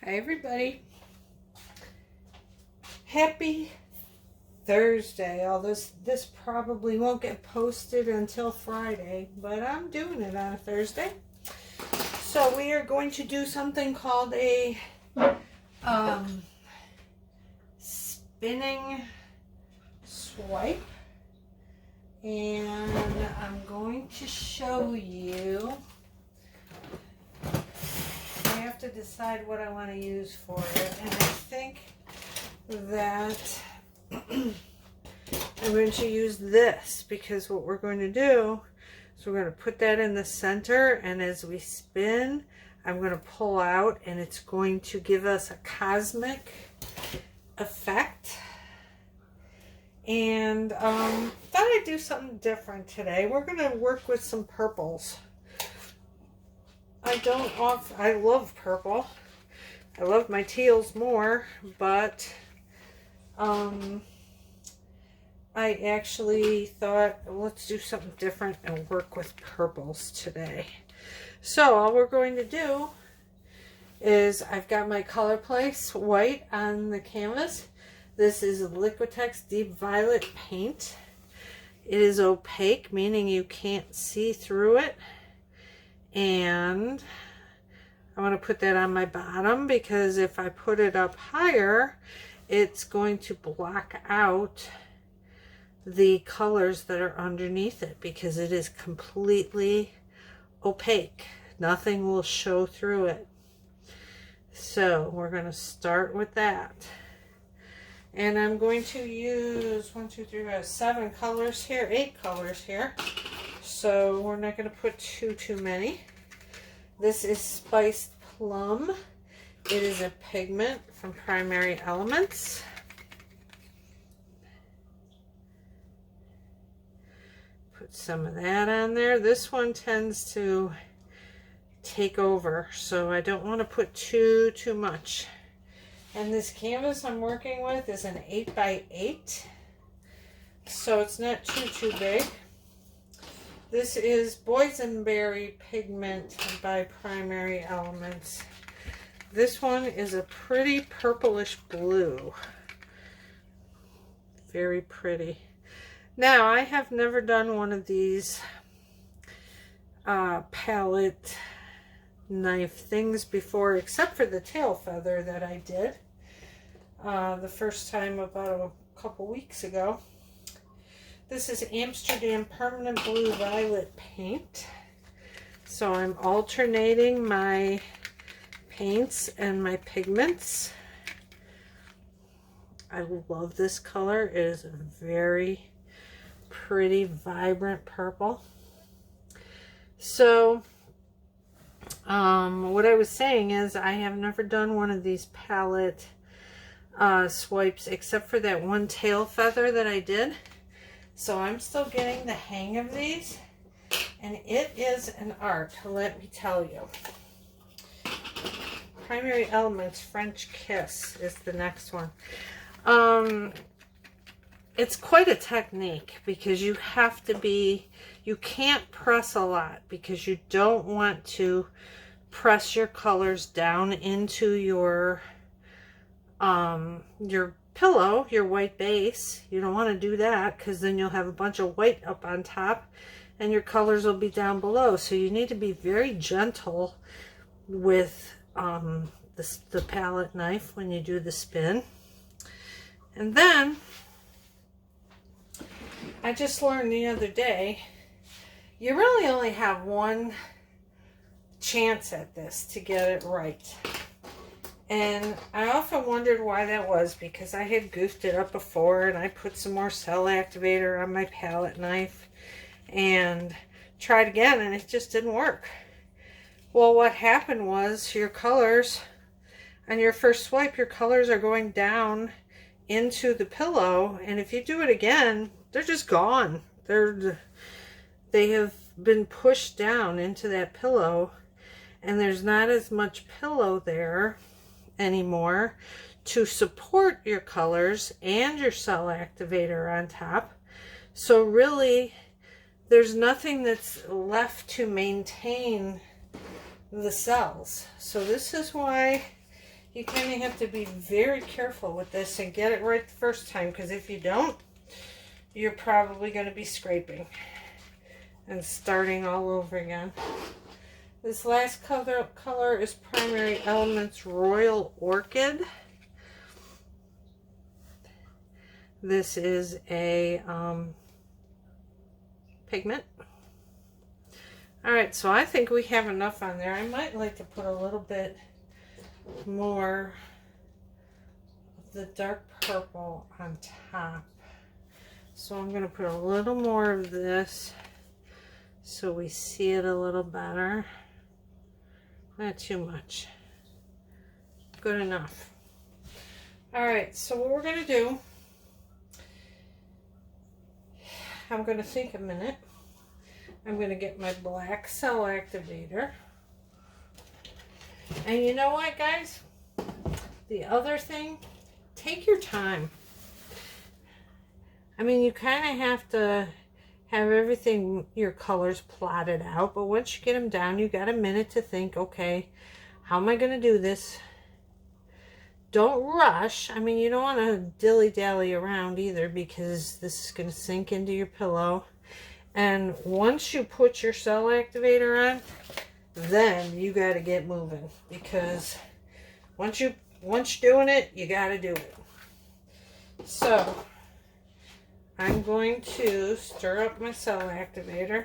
Hi everybody. Happy Thursday. Although this probably won't get posted until Friday, but I'm doing it on a Thursday. So we are going to do something called a spinning swipe. And I'm going to show you. I have to decide what I want to use for it, and I think that I'm going to use this, because what we're going to do is we're going to put that in the center, and as we spin I'm going to pull out, and it's going to give us a cosmic effect. And thought I'd do something different today. We're going to work with some purples. I love purple. I love my teals more, but I actually thought, let's do something different and work with purples today. So all we're going to do is, I've got my Color Place white on the canvas. This is Liquitex Deep Violet paint. It is opaque, meaning you can't see through it. And I want to put that on my bottom, because if I put it up higher, it's going to block out the colors that are underneath it, because it is completely opaque. Nothing will show through it. So we're going to start with that. And I'm going to use 7 colors here, 8 colors here. So we're not going to put too many. This is Spiced Plum. It is a pigment from Primary Elements. Put some of that on there. This one tends to take over, so I don't want to put too much. And this canvas I'm working with is an 8x8, so it's not too big. This is Boysenberry pigment by Primary Elements. This one is a pretty purplish blue. Very pretty. Now, I have never done one of these palette knife things before, except for the tail feather that I did the first time about a couple weeks ago. This is Amsterdam Permanent Blue Violet paint. So I'm alternating my paints and my pigments. I love this color. It is a very pretty, vibrant purple. So what I was saying is, I have never done one of these palette swipes, except for that one tail feather that I did. So I'm still getting the hang of these, and it is an art, let me tell you. Primary Elements French Kiss is the next one. It's quite a technique, because you have to be, you can't press a lot, because you don't want to press your colors down into your pillow, your white base. You don't want to do that, because then you'll have a bunch of white up on top and your colors will be down below. So you need to be very gentle with the palette knife when you do the spin. And then I just learned the other day, you really only have one chance at this to get it right. And I often wondered why that was, because I had goofed it up before, and I put some more cell activator on my palette knife and tried again, and it just didn't work. Well, what happened was, your colors on your first swipe, your colors are going down into the pillow, and if you do it again, they're just gone. They have been pushed down into that pillow, and there's not as much pillow there anymore to support your colors and your cell activator on top. So really, there's nothing that's left to maintain the cells. So this is why you kind of have to be very careful with this and get it right the first time, because if you don't, you're probably going to be scraping and starting all over again. This last color is Primary Elements Royal Orchid. This is a pigment. Alright, so I think we have enough on there. I might like to put a little bit more of the dark purple on top. So I'm going to put a little more of this so we see it a little better. Not too much. Good enough. Alright, so what we're going to do, I'm going to think a minute. I'm going to get my black cell activator. And you know what, guys? The other thing, take your time. I mean, you kind of have to have everything, your colors plotted out, but once you get them down, you got a minute to think, okay, how am I going to do this? Don't rush. I mean, you don't want to dilly-dally around either, because this is going to sink into your pillow. And once you put your cell activator on, then you got to get moving, because once you're doing it, you got to do it. So I'm going to stir up my cell activator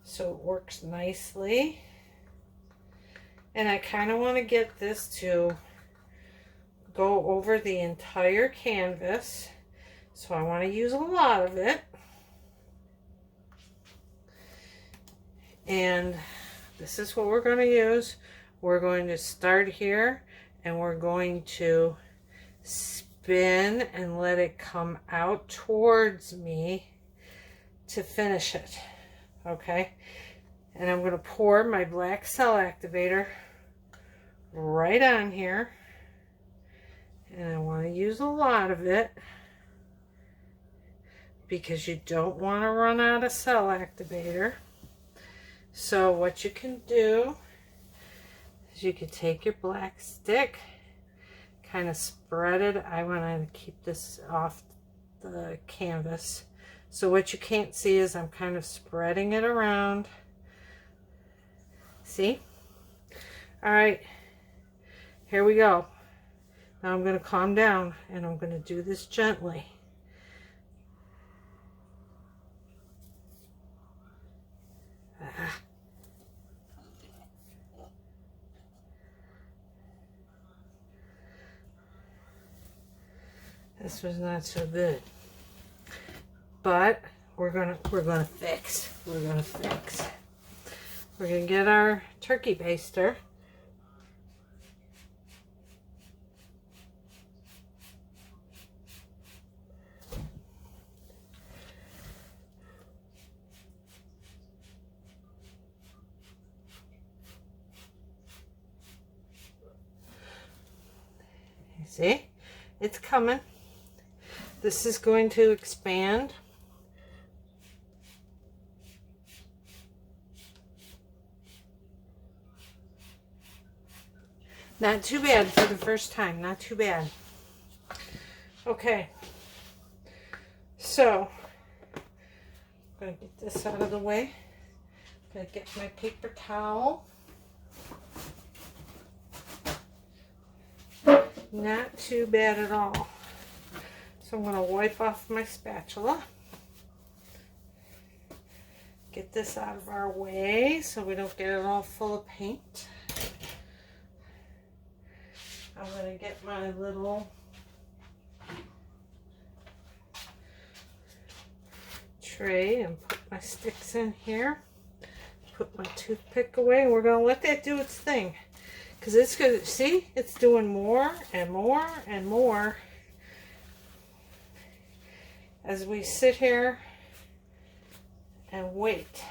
so it works nicely. And I kind of want to get this to go over the entire canvas. So I want to use a lot of it. And this is what we're going to use. We're going to start here and we're going to spin and let it come out towards me to finish it. Okay? And I'm going to pour my black cell activator right on here. And I want to use a lot of it, because you don't want to run out of cell activator. So what you can do is you can take your black stick, kind of spread it. I want to keep this off the canvas. So what you can't see is I'm kind of spreading it around. See? All right, here we go. Now I'm going to calm down and I'm going to do this gently. This was not so good, but we're gonna fix. We're gonna fix. We're gonna get our turkey baster. You see, it's coming. This is going to expand. Not too bad for the first time, not too bad. Okay, so I'm going to get this out of the way. I'm going to get my paper towel. Not too bad at all. So I'm going to wipe off my spatula. Get this out of our way so we don't get it all full of paint. I'm going to get my little tray and put my sticks in here. Put my toothpick away, and we're going to let that do its thing. Because it's going to, see, it's doing more and more and more as we sit here and wait.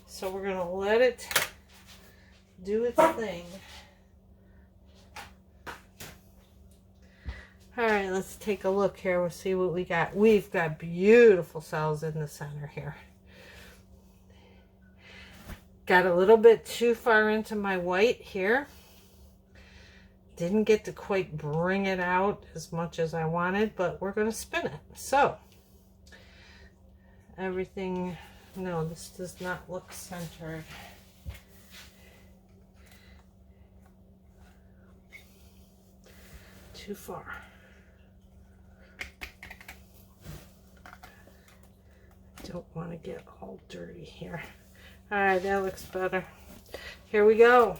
So we're going to let it do its thing. Alright, let's take a look here. We'll see what we got. We've got beautiful cells in the center here. Got a little bit too far into my white here. Didn't get to quite bring it out as much as I wanted, but we're going to spin it. So everything, no, this does not look centered. Too far. Don't want to get all dirty here. All right, that looks better. Here we go.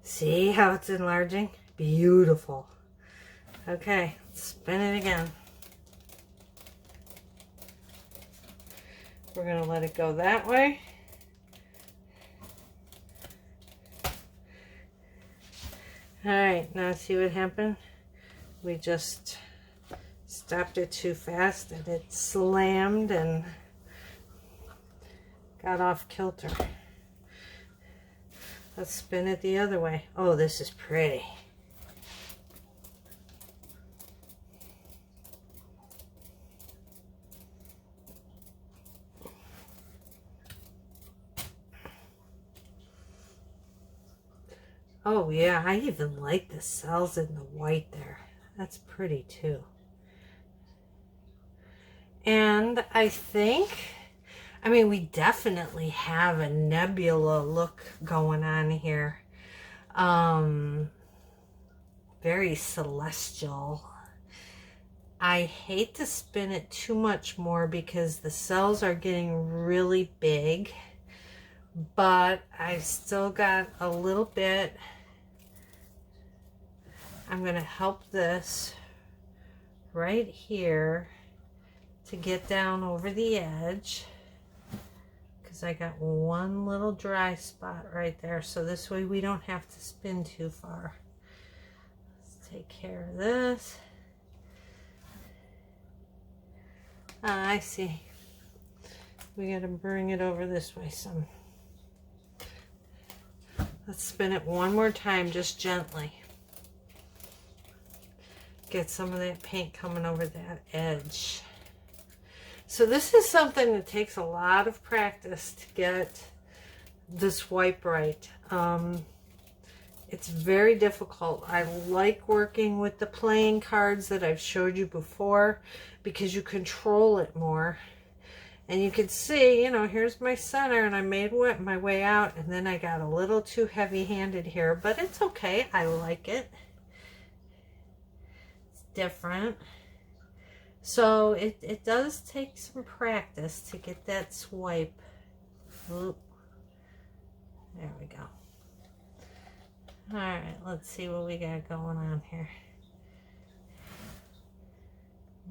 See how it's enlarging? Beautiful. Okay, let's spin it again. We're going to let it go that way. Alright, now see what happened? We just stopped it too fast and it slammed and got off kilter. Let's spin it the other way. Oh, this is pretty. Oh yeah, I even like the cells in the white there. That's pretty too. And I think, I mean, we definitely have a nebula look going on here. Very celestial. I hate to spin it too much more because the cells are getting really big, but I've still got a little bit. I'm going to help this right here to get down over the edge, because I got one little dry spot right there, so this way we don't have to spin too far. Let's take care of this. I see. We got to bring it over this way some. Let's spin it one more time, just gently. Get some of that paint coming over that edge. So this is something that takes a lot of practice to get this wipe right. It's very difficult. I like working with the playing cards that I've showed you before because you control it more. And you can see, you know, here's my center and I made my way out, and then I got a little too heavy-handed here, but it's okay. I like it. It's different. So it does take some practice to get that swipe. Oop. There we go. All right, let's see what we got going on here.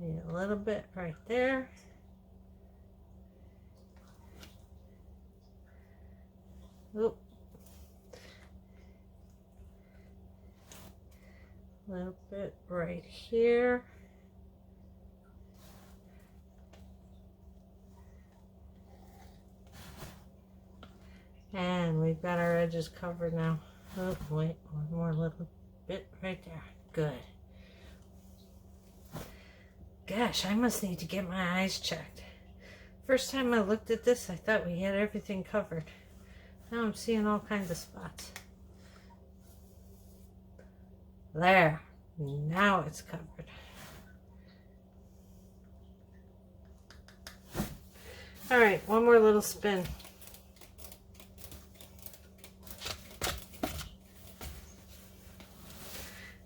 Need a little bit right there. Oop. A little bit right here. And we've got our edges covered now. Oh, wait, one more little bit right there. Good. Gosh, I must need to get my eyes checked. First time I looked at this, I thought we had everything covered. Now I'm seeing all kinds of spots. There. Now it's covered. All right, one more little spin.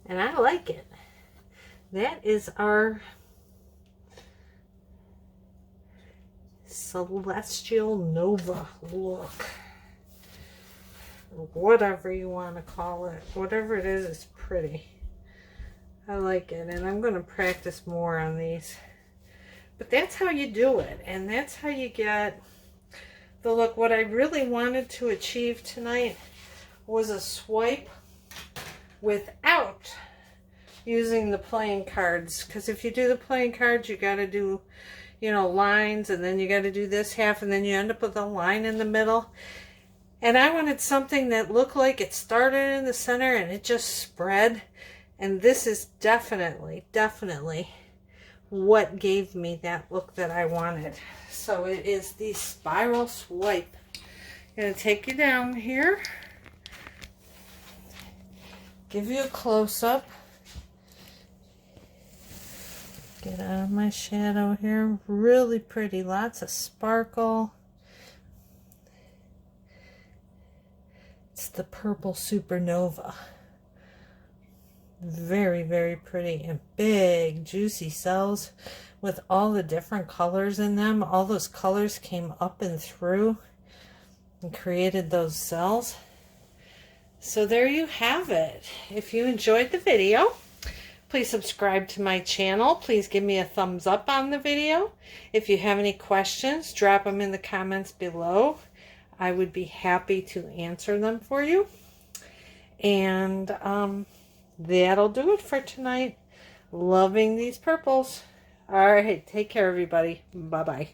And I like it. That is our Celestial Nova look. Whatever you want to call it. Whatever it is, it's pretty. I like it. And I'm going to practice more on these. But that's how you do it. And that's how you get the look. What I really wanted to achieve tonight was a swipe without using the playing cards, because if you do the playing cards, you got to do, you know, lines, and then you got to do this half, and then you end up with a line in the middle. And I wanted something that looked like it started in the center and it just spread. And this is definitely what gave me that look that I wanted. So it is the spiral swipe. I'm going to take you down here, give you a close-up, get out of my shadow here. Really pretty, lots of sparkle. It's the purple supernova. Very, very pretty, and big juicy cells with all the different colors in them. All those colors came up and through and created those cells. So there you have it. If you enjoyed the video, please subscribe to my channel. Please give me a thumbs up on the video. If you have any questions, drop them in the comments below. I would be happy to answer them for you. And that'll do it for tonight. Loving these purples. All right, take care, everybody. Bye-bye.